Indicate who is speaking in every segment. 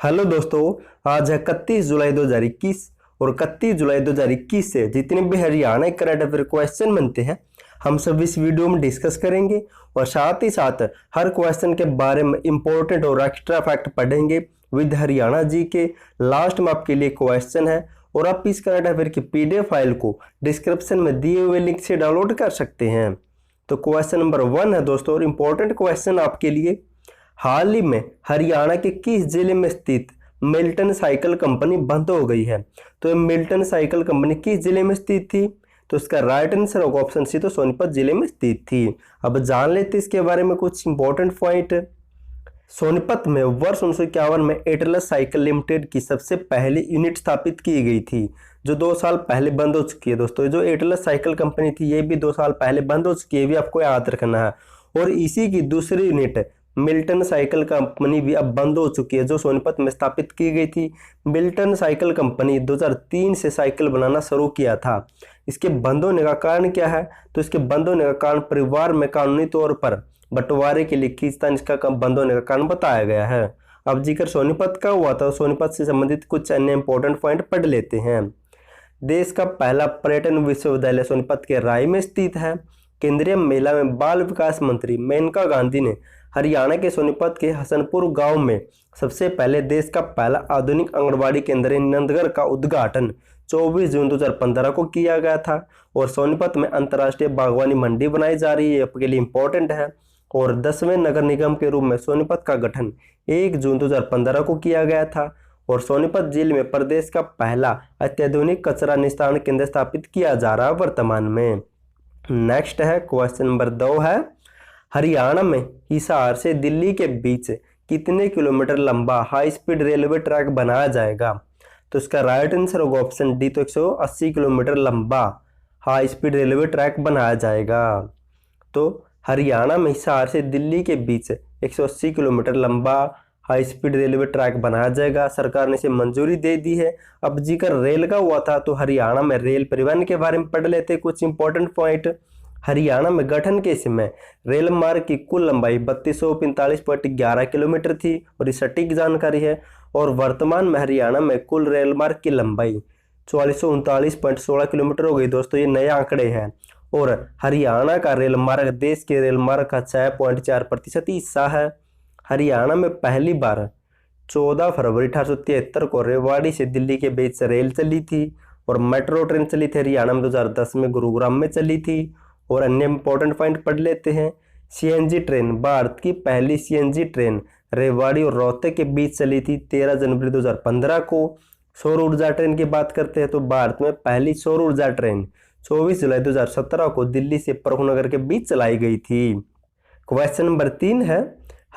Speaker 1: Hello दोस्तों, आज है 31 जुलाई 2021 और 31 जुलाई 2021 से जितने भी हरियाणा करंट अफेयर क्वेश्चन बनते हैं हम सब इस वीडियो में डिस्कस करेंगे और साथ ही साथ हर क्वेश्चन के बारे में इंपॉर्टेंट और एक्स्ट्रा फैक्ट पढ़ेंगे विद हरियाणा जी के। लास्ट में आपके लिए क्वेश्चन है और आप इस करंट अफेयर की पीडीएफ फाइल को डिस्क्रिप्शन में दिए हुए लिंक से डाउनलोड कर सकते हैं। तो क्वेश्चन नंबर 1 है दोस्तों, और इम्पोर्टेंट क्वेश्चन आपके लिए। हाल ही में हरियाणा के किस जिले में स्थित मिल्टन साइकिल कंपनी बंद हो गई है? तो ये मिल्टन साइकिल कंपनी किस जिले में स्थित थी? तो इसका राइट आंसर होगा ऑप्शन सी, तो सोनीपत जिले में स्थित थी। अब जान लेते इसके बारे में कुछ इंपॉर्टेंट पॉइंट। सोनीपत में वर्ष 1951 में एटलस साइकिल लिमिटेड की सबसे पहली यूनिट स्थापित की गई थी, जो 2 साल पहले बंद हो चुकी है। दोस्तों जो एटलस साइकिल कंपनी थी ये भी 2 साल पहले बंद हो चुकी है, भी आपको याद रखना है। और इसी की दूसरी यूनिट मिल्टन साइकिल कंपनी भी अब बंद हो चुकी है, जो सोनीपत में स्थापित की गई थी। मिल्टन साइकिल कंपनी 2003 से साइकिल बनाना शुरू किया था। इसके बंद होने का कारण क्या है? तो इसके बंद होने का कारण परिवार में कानूनी तौर पर बंटवारे के लिए खींचतान इसका बंद होने का कारण बताया गया है। अब जिक्र सोनीपत का हुआ था, सोनीपत से संबंधित कुछ अन्य इंपॉर्टेंट पॉइंट पढ़ लेते हैं। देश का पहला पर्यटन विश्वविद्यालय सोनीपत के राय में स्थित है। केंद्रीय महिला एवं बाल विकास मंत्री मेनका गांधी ने हरियाणा के सोनीपत के हसनपुर गांव में सबसे पहले देश का पहला आधुनिक आंगनबाड़ी केंद्र नंदगढ़ का उद्घाटन 24 जून 2015 को किया गया था। और सोनीपत में अंतर्राष्ट्रीय बागवानी मंडी बनाई जा रही है, आपके लिए इंपॉर्टेंट है। और 10वें नगर निगम के रूप में सोनीपत का गठन 1 जून 2015 को किया गया था। और सोनीपत जिले में प्रदेश का पहला अत्याधुनिक कचरा निस्तारण केंद्र स्थापित किया जा रहा है वर्तमान में। नेक्स्ट है क्वेश्चन नंबर 2 है, हरियाणा में हिसार से दिल्ली के बीच कितने किलोमीटर लंबा हाई स्पीड रेलवे ट्रैक बनाया जाएगा? तो इसका राइट आंसर होगा ऑप्शन डी, तो 180 किलोमीटर लंबा हाई स्पीड रेलवे ट्रैक बनाया जाएगा। तो हरियाणा में हिसार से दिल्ली के बीच 180 किलोमीटर लंबा हाई स्पीड रेलवे ट्रैक बनाया जाएगा। सरकार ने इसे मंजूरी दे दी है। अब जिक्र रेल का हुआ था, तो हरियाणा में रेल परिवहन के बारे में पढ़ लेते कुछ इंपॉर्टेंट पॉइंट। हरियाणा में गठन के समय रेल मार्ग की कुल लंबाई 3245.11 किलोमीटर थी, और ये सटीक जानकारी है। और वर्तमान में हरियाणा में कुल रेल मार्ग की लंबाई 4439.16 किलोमीटर हो गई। दोस्तों ये नए आंकड़े हैं। और हरियाणा का रेल मार्ग देश के रेल मार्ग का 6.4% हिस्सा है। हरियाणा में पहली बार 14 फरवरी 1873 को रेवाड़ी से दिल्ली के बीच रेल चली थी। और मेट्रो ट्रेन चली थी हरियाणा में 2010 में गुरुग्राम में चली थी। और अन्य इंपॉर्टेंट पॉइंट पढ़ लेते हैं। सीएनजी ट्रेन, भारत की पहली सीएनजी ट्रेन रेवाड़ी और रोहतक के बीच चली थी 13 जनवरी 2015 को। सौर ऊर्जा ट्रेन की बात करते हैं तो भारत में पहली सौर ऊर्जा ट्रेन 24 जुलाई 2017 को दिल्ली से प्रभुनगर के बीच चलाई गई थी। क्वेश्चन नंबर 3 है,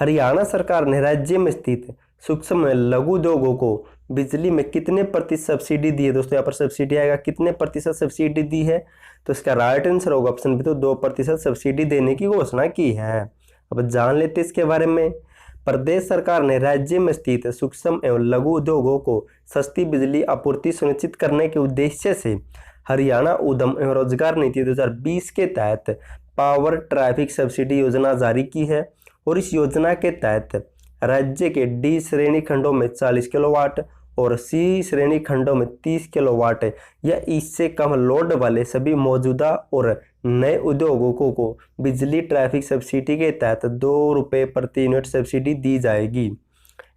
Speaker 1: हरियाणा सरकार ने राज्य में स्थित सूक्ष्म लघु उद्योगों को बिजली में कितने प्रतिशत सब्सिडी दी है? दोस्तों यहाँ पर सब्सिडी आएगा, कितने प्रतिशत सब्सिडी दी है? तो इसका राइट आंसर होगा ऑप्शन बी, तो 2% सब्सिडी देने की घोषणा की है। अब जान लेते इसके बारे में। प्रदेश सरकार ने राज्य में स्थित सूक्ष्म एवं लघु उद्योगों को सस्ती बिजली आपूर्ति सुनिश्चित करने के उद्देश्य से हरियाणा उद्यम एवं रोजगार नीति 2020 के तहत पावर ट्रैफिक सब्सिडी योजना जारी की है। और इस योजना के तहत राज्य के डी श्रेणी खंडों में 40 किलोवाट और सी श्रेणी खंडों में 30 किलोवाट या इससे कम लोड वाले सभी मौजूदा और नए उद्योगों को बिजली ट्रैफिक सब्सिडी के तहत 2 रुपये प्रति यूनिट सब्सिडी दी जाएगी।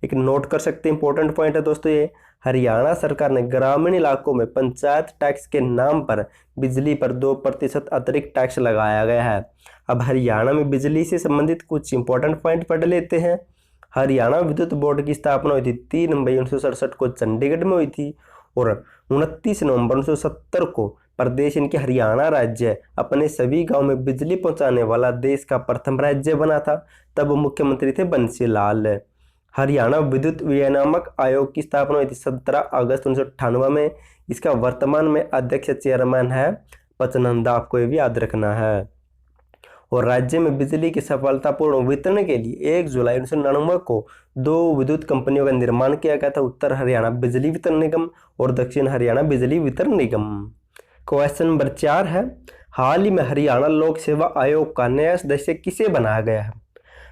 Speaker 1: एक नोट कर सकते हैं इंपॉर्टेंट पॉइंट है दोस्तों ये। हरियाणा सरकार ने ग्रामीण इलाकों में पंचायत टैक्स के नाम पर बिजली पर 2% अतिरिक्त टैक्स लगाया गया है। अब हरियाणा में बिजली से संबंधित कुछ इंपॉर्टेंट पॉइंट पढ़ लेते हैं। हरियाणा विद्युत बोर्ड की स्थापना हुई थी 3 मई 1967 को चंडीगढ़ में हुई थी। और 29 नवंबर 1970 को प्रदेश इनके हरियाणा राज्य अपने सभी गांव में बिजली पहुंचाने वाला देश का प्रथम राज्य बना था। तब मुख्यमंत्री थे बंसी लाल। हरियाणा विद्युत विनियामक आयोग की स्थापना हुई थी 17 अगस्त 1998 में। इसका वर्तमान में अध्यक्ष चेयरमैन है पचनंदा, आपको ये भी याद रखना है। और राज्य में बिजली के सफलतापूर्ण वितरण के लिए 1 जुलाई 1999 को 2 विद्युत कंपनियों का निर्माण किया गया था, उत्तर हरियाणा बिजली वितरण निगम और दक्षिण हरियाणा बिजली वितरण निगम। क्वेश्चन नंबर 4 है, हाल ही में हरियाणा लोक सेवा आयोग का नया सदस्य किसे बनाया गया है?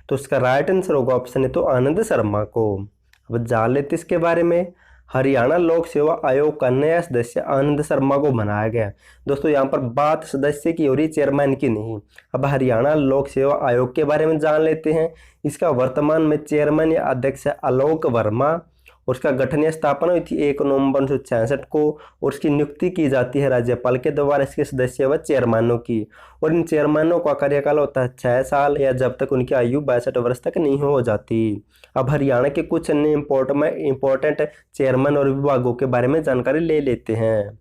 Speaker 1: तो इसका राइट आंसर होगा ऑप्शन है तो आनंद शर्मा को। अब जान लेते इसके बारे में। हरियाणा लोक सेवा आयोग का नया सदस्य आनंद शर्मा को बनाया गया। दोस्तों यहाँ पर बात सदस्य की हो रही, चेयरमैन की नहीं। अब हरियाणा लोक सेवा आयोग के बारे में जान लेते हैं। इसका वर्तमान में चेयरमैन या अध्यक्ष है आलोक वर्मा। उसका गठन या स्थापना हुई थी 1 नवंबर 1966 को और उसकी नियुक्ति की जाती है राज्यपाल के द्वारा इसके सदस्य व चेयरमैनों की। और इन चेयरमैनों का कार्यकाल होता है 6 साल या जब तक उनकी आयु 62 वर्ष तक नहीं हो जाती। अब हरियाणा के कुछ अन्य इम्पोर्टेंट चेयरमैन और विभागों के बारे में जानकारी ले लेते हैं।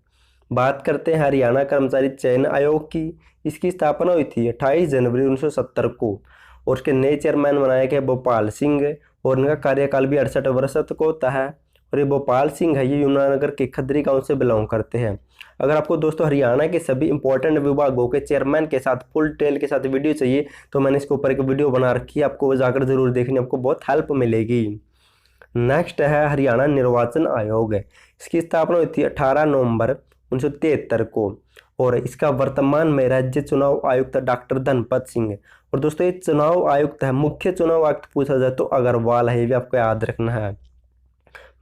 Speaker 1: बात करते हैं हरियाणा कर्मचारी चयन आयोग की। इसकी स्थापना हुई थी 28 जनवरी 1970 को और उसके नए चेयरमैन बनाए गए भोपाल सिंह और इनका कार्यकाल भी 68 वर्ष तक होता है। और ये भोपाल सिंह है, ये यमुनानगर के खद्री गांव से बिलोंग करते हैं। अगर आपको दोस्तों हरियाणा के सभी इंपॉर्टेंट विभागों के चेयरमैन के साथ फुल डिटेल के साथ वीडियो चाहिए तो मैंने इसके ऊपर एक वीडियो बना रखी है, आपको वो जाकर जरूर देखनी, आपको बहुत हेल्प मिलेगी। नेक्स्ट है हरियाणा निर्वाचन आयोग। इसकी स्थापना हुई थी 18 नवंबर 1973 को और इसका वर्तमान में राज्य चुनाव आयुक्त डॉक्टर धनपत सिंह। और दोस्तों ये चुनाव आयुक्त है, मुख्य चुनाव आयुक्त पूछा जाए तो अग्रवाल है, ये भी आपको याद रखना है।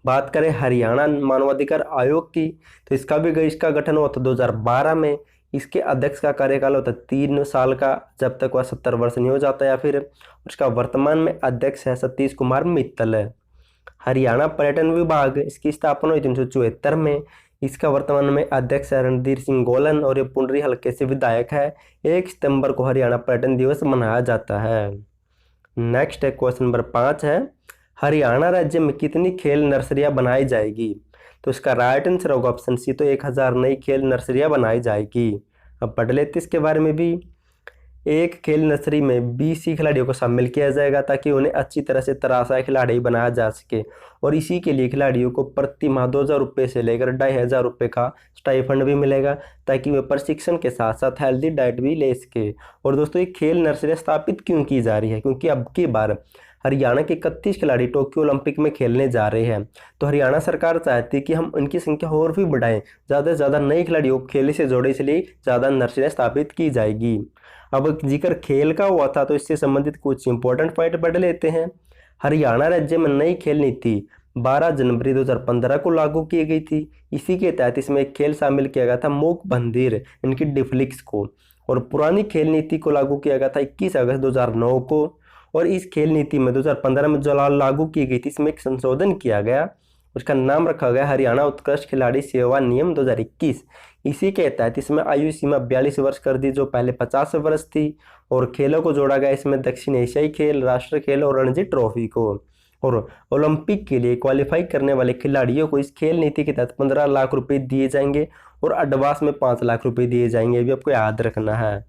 Speaker 1: बात करें हरियाणा मानवाधिकार आयोग की तो इसका गठन हुआ था 2012 में। इसके अध्यक्ष का कार्यकाल होता है 3 साल का जब तक वह 70 वर्ष नहीं हो जाता या फिर। उसका वर्तमान में अध्यक्ष है सतीश कुमार मित्तल। हरियाणा पर्यटन विभाग, इसकी स्थापना हुई 1974 में। इसका वर्तमान में अध्यक्ष है रणधीर सिंह गोलन और ये पुंडरी हलके से विधायक है। 1 सितंबर को हरियाणा पर्यटन दिवस मनाया जाता है। नेक्स्ट है क्वेश्चन नंबर 5 है हरियाणा राज्य में कितनी खेल नर्सरियां बनाई जाएगी। तो इसका राइट आंसर होगा ऑप्शन सी, तो 1000 नई खेल नर्सरियां बनाई जाएगी। अब पढ़ लेते इसके बारे में भी। एक खेल नर्सरी में 20 खिलाड़ियों को शामिल किया जाएगा ताकि उन्हें अच्छी तरह से तराशा खिलाड़ी बनाया जा सके और इसी के लिए खिलाड़ियों को प्रति माह 2000 रुपये से लेकर 2500 रुपये का स्टाइफंड भी मिलेगा ताकि वे प्रशिक्षण के साथ साथ हेल्दी डाइट भी ले सके। और दोस्तों ये खेल नर्सरी स्थापित क्यों की जा रही है, क्योंकि अब की बार हरियाणा के 31 खिलाड़ी टोक्यो ओलंपिक में खेलने जा रहे हैं। तो हरियाणा सरकार चाहती है कि हम उनकी संख्या और भी बढ़ाएं, ज़्यादा से ज़्यादा नए खिलाड़ियों को खेल से जोड़े, इसलिए ज़्यादा नर्सरियाँ स्थापित की जाएगी। अब जिक्र खेल का हुआ था तो इससे संबंधित कुछ इंपॉर्टेंट पॉइंट पढ़ लेते हैं। हरियाणा राज्य में नई खेल नीति 12 जनवरी 2015 को लागू की गई थी। इसी के तहत इसमें एक खेल शामिल किया गया था मूक बंदीर, इनकी डिफ्लिक्स को। और पुरानी खेल नीति को लागू किया गया था 21 अगस्त 2009 को। और इस खेल नीति में 2015 में जो लागू की गई थी इसमें एक संशोधन किया गया, उसका नाम रखा गया हरियाणा उत्कृष्ट खिलाड़ी सेवा नियम 2021। इसी के तहत इसमें आयु सीमा 42 वर्ष कर दी जो पहले 50 वर्ष थी। और खेलों को जोड़ा गया इसमें दक्षिण एशियाई खेल, राष्ट्रीय खेल और रणजी ट्रॉफी को। और ओलंपिक के लिए क्वालिफाई करने वाले खिलाड़ियों को इस खेल नीति के तहत 15 लाख रुपए दिए जाएंगे और एडवांस में 5 लाख रुपए दिए जाएंगे, ये भी आपको याद रखना है।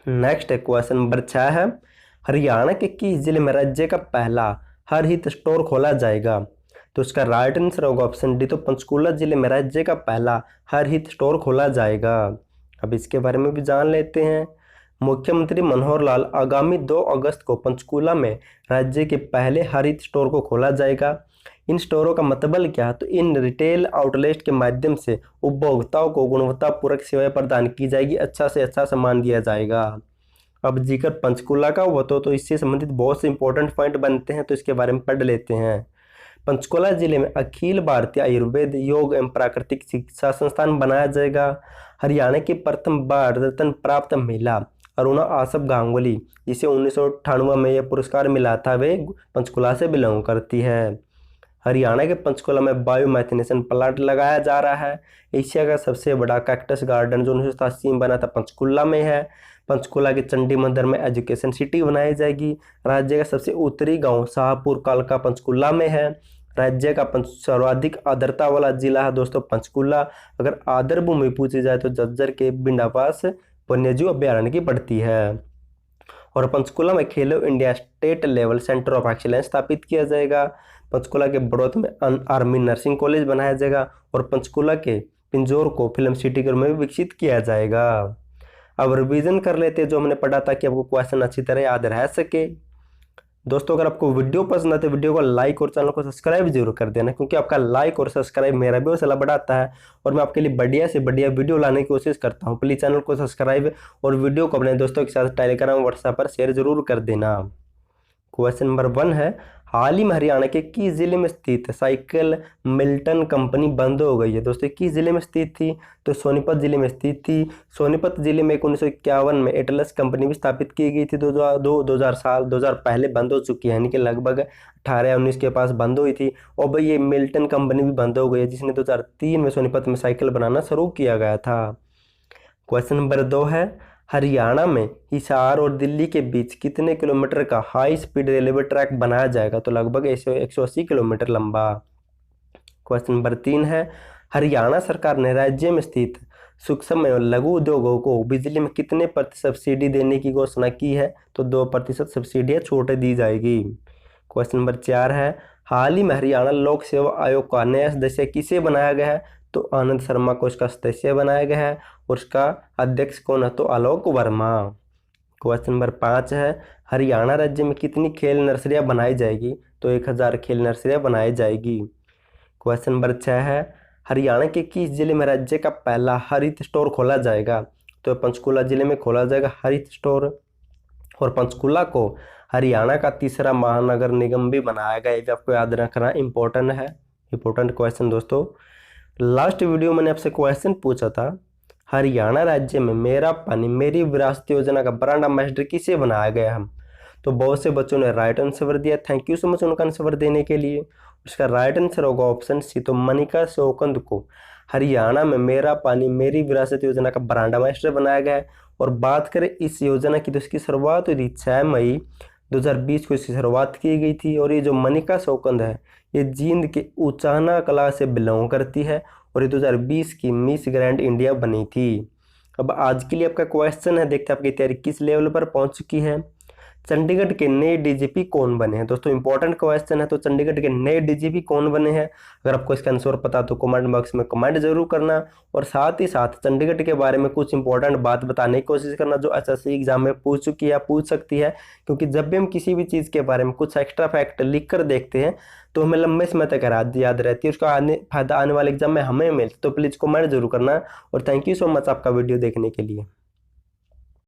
Speaker 1: नेक्स्ट क्वेश्चन नंबर 6 है हरियाणा के किस जिले में राज्य का पहला हर हित स्टोर खोला जाएगा। तो इसका राइट आंसर होगा ऑप्शन डी, तो पंचकुला जिले में राज्य का पहला हर हित स्टोर खोला जाएगा। अब इसके बारे में भी जान लेते हैं। मुख्यमंत्री मनोहर लाल आगामी 2 अगस्त को पंचकुला में राज्य के पहले हरित स्टोर को खोला जाएगा। इन स्टोरों का मतलब क्या है, तो इन रिटेल आउटलेट के माध्यम से उपभोक्ताओं को गुणवत्तापूर्वक सेवाएं प्रदान की जाएगी, अच्छा से अच्छा सामान दिया जाएगा। अब जिक्र पंचकुला का हुआ तो इससे संबंधित बहुत से इंपॉर्टेंट पॉइंट बनते हैं, तो इसके बारे में पढ़ लेते हैं। पंचकुला जिले में अखिल भारतीय आयुर्वेद योग एवं प्राकृतिक चिकित्सा संस्थान बनाया जाएगा। हरियाणा की प्रथम भारत रत्न प्राप्त महिला अरुणा आसफ गांगुली, जिसे 1998 में यह पुरस्कार मिला था, वे पंचकुला से बिलोंग करती है। हरियाणा के पंचकुला में बायोमैथिनेशन प्लांट लगाया जा रहा है। एशिया का सबसे बड़ा कैक्टस गार्डन जो 1987 में बना था पंचकुला में है। पंचकुला के चंडी मंदिर में एजुकेशन सिटी बनाई जाएगी। राज्य का सबसे उत्तरी गांव शाहपुर कालका पंचकुला में है। राज्य का सर्वाधिक आर्द्रता वाला जिला है दोस्तों पंचकुला। अगर आर्द्र भूमि पूछी जाए तो झज्जर के बिंडापास वन्यजीव अभ्यारण्य की पड़ती है। और पंचकुला में खेलो India state level centre of excellence स्थापित किया जाएगा। पंचकुला के बड़ौत में आर्मी नर्सिंग कॉलेज बनाया जाएगा और पंचकुला के पिंजौर को फिल्म सिटी के रूप में विकसित किया जाएगा। अब रिवीजन कर लेते हैं जो हमने पढ़ा ताकि आपको क्वेश्चन अच्छी तरह याद रह सके। दोस्तों अगर आपको वीडियो पसंद आए तो वीडियो को लाइक और चैनल को सब्सक्राइब जरूर कर देना, क्योंकि आपका लाइक और सब्सक्राइब मेरा भी हौसला बढ़ाता है और मैं आपके लिए बढ़िया से बढ़िया वीडियो लाने की कोशिश करता हूं। प्लीज़ चैनल को सब्सक्राइब और वीडियो को अपने दोस्तों के साथ टेलीग्राम व्हाट्सएप पर शेयर जरूर कर देना। क्वेश्चन नंबर 1 है हाल ही में हरियाणा के किस जिले में स्थित साइकिल मिल्टन कंपनी बंद हो गई है? दोस्तों किस जिले में स्थित थी? तो सोनीपत जिले में स्थित थी। सोनीपत जिले में 1951 में एटलस कंपनी भी स्थापित की गई थी। 2000 पहले बंद हो चुकी है, यानी कि लगभग 18-19 के पास बंद हुई थी। और भाई ये मिल्टन कंपनी भी बंद हो गई है, जिसने 2003 में सोनीपत में साइकिल बनाना शुरू किया गया था। क्वेश्चन नंबर 2 है, हरियाणा में हिसार और दिल्ली के बीच कितने किलोमीटर का हाई स्पीड रेलवे ट्रैक बनाया जाएगा? तो लगभग 180 किलोमीटर लंबा। क्वेश्चन नंबर 3 है, हरियाणा सरकार ने राज्य में स्थित सूक्ष्म एवं लघु उद्योगों को बिजली में कितने प्रतिशत सब्सिडी देने की घोषणा की है? तो 2% सब्सिडी छूट दी जाएगी। क्वेश्चन नंबर 4 है, हाल ही में हरियाणा लोक सेवा आयोग का नया सदस्य किसे बनाया गया है? तो आनंद शर्मा को इसका सदस्य बनाया गया है और उसका अध्यक्ष कौन है? तो आलोक वर्मा। क्वेश्चन नंबर 5 है, हरियाणा राज्य में कितनी खेल नर्सरियां बनाई जाएगी? तो 1000 खेल नर्सरियां बनाई जाएगी। क्वेश्चन नंबर 6 है, हरियाणा के किस जिले में राज्य का पहला हरित स्टोर खोला जाएगा? तो पंचकुला जिले में खोला जाएगा हरित स्टोर। और पंचकुला को हरियाणा का तीसरा महानगर निगम भी बनाया गया, ये भी आपको याद रखना इंपॉर्टेंट है। इंपॉर्टेंट क्वेश्चन दोस्तों। लास्ट वीडियो मैंने आपसे क्वेश्चन पूछा था, हरियाणा राज्य में मेरा पानी मेरी विरासत योजना का ब्रांड एम्बेसडर किसे बनाया गया है? तो बहुत से बच्चों ने राइट आंसर दिया, थैंक यू सो मच उनका आंसर देने के लिए। उसका राइट आंसर होगा ऑप्शन सी, तो मनिका शौकंद को हरियाणा में मेरा पानी मेरी विरासत योजना का ब्रांड एम्बेसडर बनाया गया है। और बात करें इस योजना की, तो इसकी शुरुआत हुई थी 6 मई 2020 को इसकी शुरुआत की गई थी। और ये जो मनिका शौकंद है, ये जींद के उचाना कला से बिलोंग करती है और ये 2020 की मिस ग्रैंड इंडिया बनी थी। अब आज के लिए आपका क्वेश्चन है, देखते हैं आपकी तैयारी किस लेवल पर पहुंच चुकी है। चंडीगढ़ के नए डीजीपी कौन बने हैं? दोस्तों इंपॉर्टेंट क्वेश्चन है, तो चंडीगढ़ के नए डीजीपी कौन बने हैं? अगर आपको इसका आंसर पता तो कमेंट बॉक्स में कमेंट जरूर करना। और साथ ही साथ चंडीगढ़ के बारे में कुछ इंपॉर्टेंट बात बताने की कोशिश करना जो एसएससी एग्जाम में पूछ चुकी है, पूछ सकती है। क्योंकि जब भी हम किसी भी चीज़ के बारे में कुछ एक्स्ट्रा फैक्ट लिख कर देखते हैं तो हमें लंबे समय तक याद रहती है, उसका फायदा आने वाले एग्जाम में हमें मिलता। तो प्लीज़ कमेंट जरूर करना। और थैंक यू सो मच आपका वीडियो देखने के लिए।